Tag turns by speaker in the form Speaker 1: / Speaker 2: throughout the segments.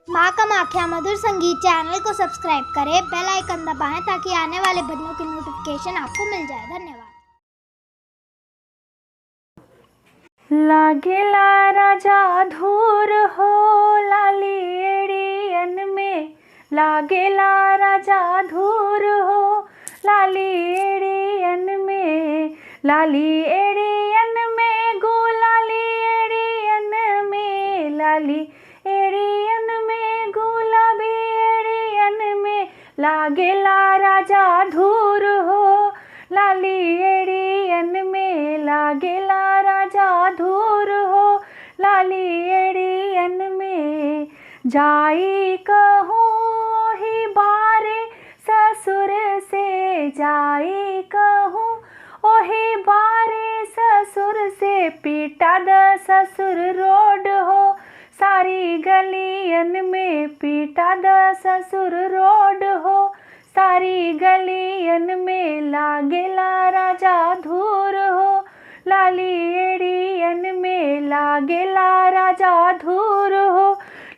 Speaker 1: माँ कामाख्या मधुर संगीत चैनल को सब्सक्राइब करें, बेल आइकन दबाएं ताकि आने वाले भजनों की नोटिफिकेशन आपको मिल जाए। धन्यवाद।
Speaker 2: लागेला राजा धूर हो लाली एड़ियन में, लागेला राजा धूर हो लाली एड़ियन में, लाली एड़ियन में गुलाली एड़ियन में, लाली एड़ियन में गुलाबी एड़ियन में, लागेला राजा धूर हो लाली एड़ियन में, लागेला राजा धूर हो लाली एड़ियन में। जाई कहूँ ही बारे ससुर से, जाई कहूँ ओही बारे ससुर से, पीटा द ससुर रोड हो सारी गलियन में, पीटा द ससुर रोड हो सारी गलियन में, लागेला राजा धूर हो लाली एड़ियन में, लागेला राजा धूर हो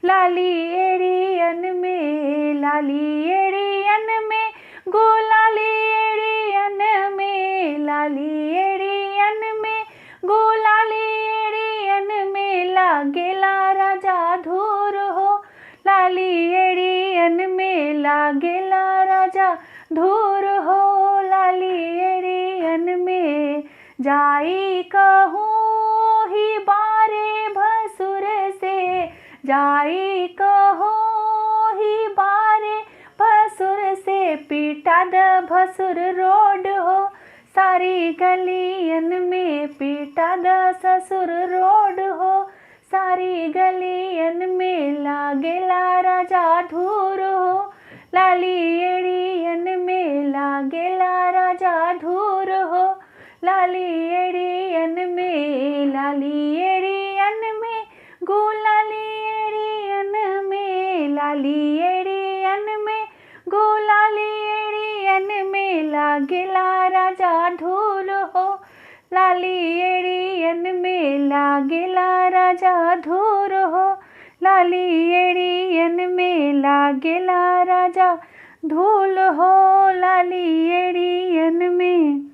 Speaker 2: लाली एड़ियन में, लाली एड़ियन में गुलाली एड़ियन में, लाली एड़ियन में गुलाली एड़ियन में, लागेला राजा धूर हो लाली एड़ियन में, लागेला राजा धूर हो लाली एड़ियन में। जाई कहूँ ही बारे भसुर से, जाई कहूँ ही बारे भसुर से, पीटा द भसुर रोड हो सारी गलियन में, पीटा द ससुर रोड हो सारी गलियन में, लागेला राजा धूर हो लाली एड़ियन में, लागेला राजा धूर हो लाली एड़ियन में, लाली एड़ियन में गुलाली एड़ियन में, लाली एड़ियन में गुलाली एड़ियन में, लागेला राजा धूर हो लाली एड़ियन में, लागेला राजा धूर हो लाली एड़ियन में, लागेला राजा धूल हो लाली एड़ियन में।